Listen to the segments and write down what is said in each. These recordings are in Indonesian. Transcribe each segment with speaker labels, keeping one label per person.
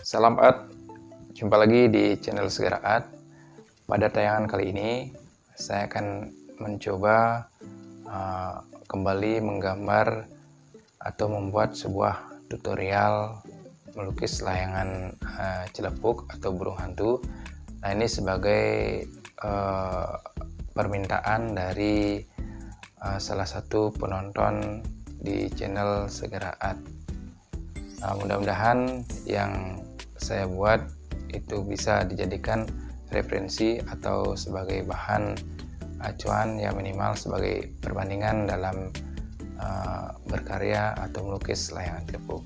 Speaker 1: Salam art, jumpa lagi di channel Segera Art. Pada tayangan kali ini saya akan mencoba kembali menggambar atau membuat sebuah tutorial melukis layangan celepuk atau burung hantu. Nah, ini sebagai permintaan dari salah satu penonton di channel Segera Art. Nah, mudah-mudahan yang saya buat itu bisa dijadikan referensi atau sebagai bahan acuan, ya minimal sebagai perbandingan dalam berkarya atau melukis layangan celepuk.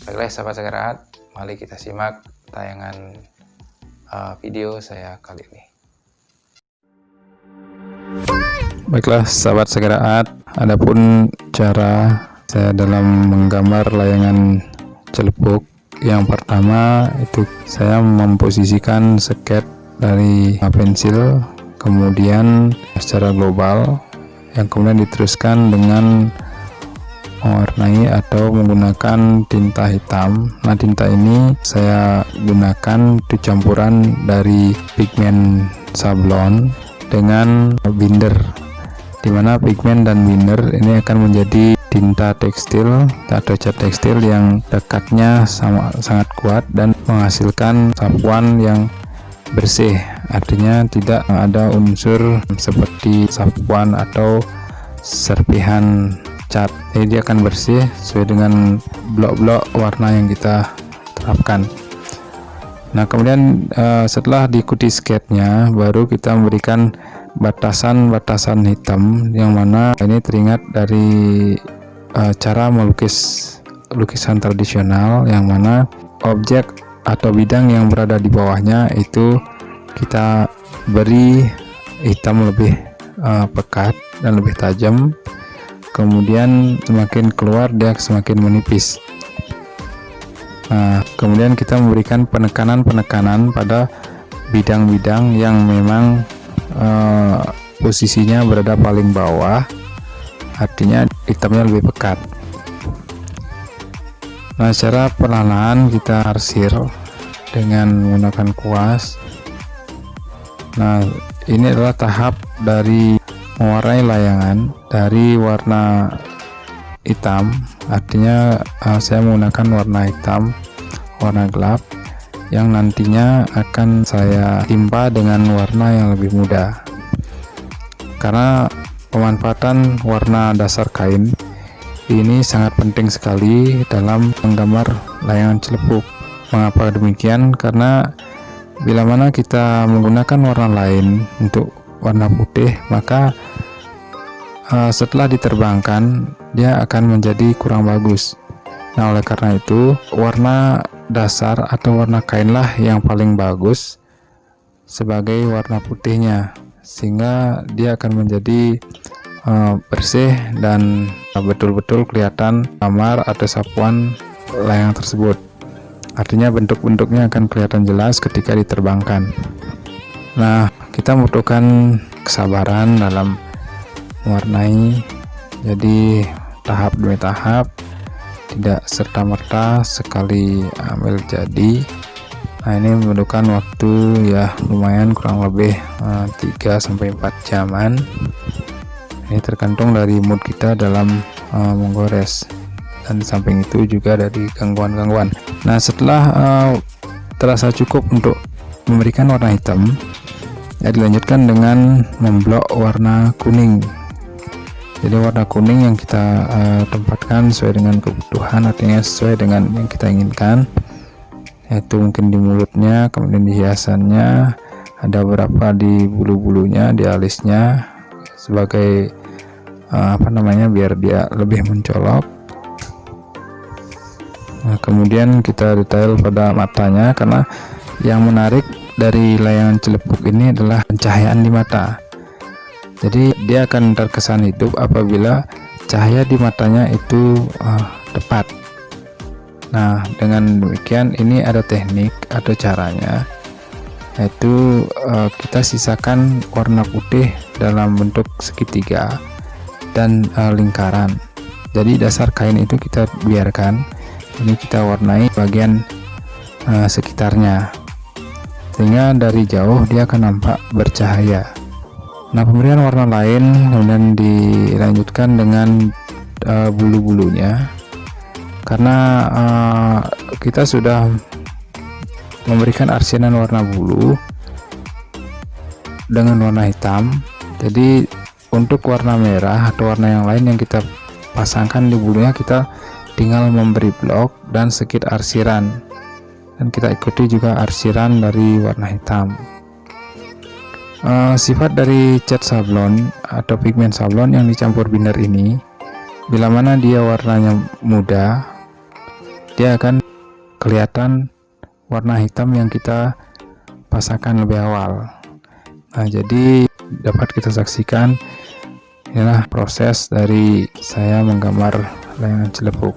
Speaker 1: Baiklah sahabat Segera Art, mari kita simak tayangan video saya kali ini. Baiklah sahabat Segera Art, adapun cara saya dalam menggambar layangan celepuk, yang pertama itu saya memposisikan sket dari pensil, kemudian secara global, yang kemudian diteruskan dengan mewarnai atau menggunakan tinta hitam. Nah, tinta ini saya gunakan itu campuran dari pigmen sablon dengan binder, dimana pigmen dan binder ini akan menjadi tinta tekstil atau cat tekstil yang dekatnya sangat kuat dan menghasilkan sapuan yang bersih, artinya tidak ada unsur seperti sapuan atau serpihan cat. Jadi dia akan bersih sesuai dengan blok-blok warna yang kita terapkan. Nah, kemudian setelah diikuti sketnya, baru kita memberikan batasan-batasan hitam, yang mana ini teringat dari cara melukis lukisan tradisional, yang mana objek atau bidang yang berada di bawahnya itu kita beri hitam lebih pekat dan lebih tajam, kemudian semakin keluar dia semakin menipis. Nah, kemudian kita memberikan penekanan-penekanan pada bidang-bidang yang memang posisinya berada paling bawah, artinya hitamnya lebih pekat. Nah, secara perlahan kita arsir dengan menggunakan kuas. Nah, ini adalah tahap dari mewarnai layangan dari warna hitam, artinya saya menggunakan warna hitam, warna gelap, yang nantinya akan saya timpa dengan warna yang lebih muda. Karena pemanfaatan warna dasar kain ini sangat penting sekali dalam menggambar layangan celepuk. Mengapa demikian? Karena bila mana kita menggunakan warna lain untuk warna putih, maka setelah diterbangkan dia akan menjadi kurang bagus. Nah, oleh karena itu warna dasar atau warna kainlah yang paling bagus sebagai warna putihnya, sehingga dia akan menjadi bersih dan betul-betul kelihatan kamar atau sapuan layangan tersebut. Artinya bentuk-bentuknya akan kelihatan jelas ketika diterbangkan. Nah, kita membutuhkan kesabaran dalam mewarnai, jadi tahap demi tahap, tidak serta-merta sekali ambil jadi. Nah, ini membutuhkan waktu ya lumayan, kurang lebih 3-4 jaman. Ini tergantung dari mood kita dalam menggores, dan di samping itu juga dari gangguan-gangguan. Nah, setelah terasa cukup untuk memberikan warna hitam, ya dilanjutkan dengan memblok warna kuning. Jadi warna kuning yang kita tempatkan sesuai dengan kebutuhan, artinya sesuai dengan yang kita inginkan, yaitu mungkin di mulutnya, kemudian di hiasannya, ada beberapa di bulu-bulunya, di alisnya, sebagai biar dia lebih mencolok. Nah, kemudian kita detail pada matanya, karena yang menarik dari layangan celepuk ini adalah pencahayaan di mata. Jadi dia akan terkesan hidup apabila cahaya di matanya itu tepat. Nah, dengan demikian ini ada teknik atau caranya, yaitu kita sisakan warna putih dalam bentuk segitiga dan lingkaran. Jadi dasar kain itu kita biarkan, ini kita warnai bagian sekitarnya, sehingga dari jauh dia akan nampak bercahaya. Nah, pemberian warna lain kemudian dilanjutkan dengan bulu-bulunya, karena kita sudah memberikan arsinan warna bulu dengan warna hitam. Jadi untuk warna merah atau warna yang lain yang kita pasangkan di bulunya, kita tinggal memberi blok dan sedikit arsiran, dan kita ikuti juga arsiran dari warna hitam. Sifat dari cat sablon atau pigmen sablon yang dicampur binder ini, bila mana dia warnanya muda, dia akan kelihatan warna hitam yang kita pasangkan lebih awal. Nah, jadi dapat kita saksikan, inilah proses dari saya menggambar layangan celepuk.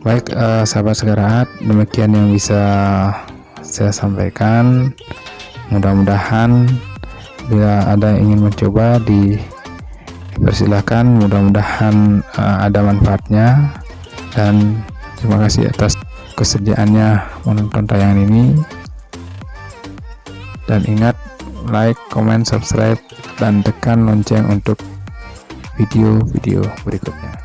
Speaker 1: Baik, sahabat Sekaraat, demikian yang bisa saya sampaikan. Mudah-mudahan bila ada yang ingin mencoba dipersilahkan, mudah-mudahan ada manfaatnya, dan terima kasih atas kesediaannya menonton tayangan ini. Dan ingat, like, comment, subscribe, dan tekan lonceng untuk video-video berikutnya.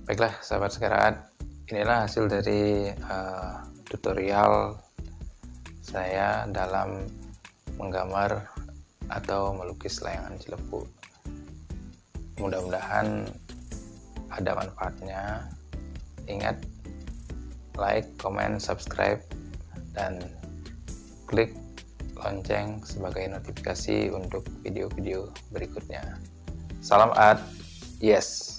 Speaker 1: Baiklah sahabat Sekaraat, inilah hasil dari tutorial saya dalam menggambar atau melukis layangan celepuk. Mudah-mudahan ada manfaatnya. Ingat, like, comment, subscribe, dan klik lonceng sebagai notifikasi untuk video-video berikutnya. Salam art, yes.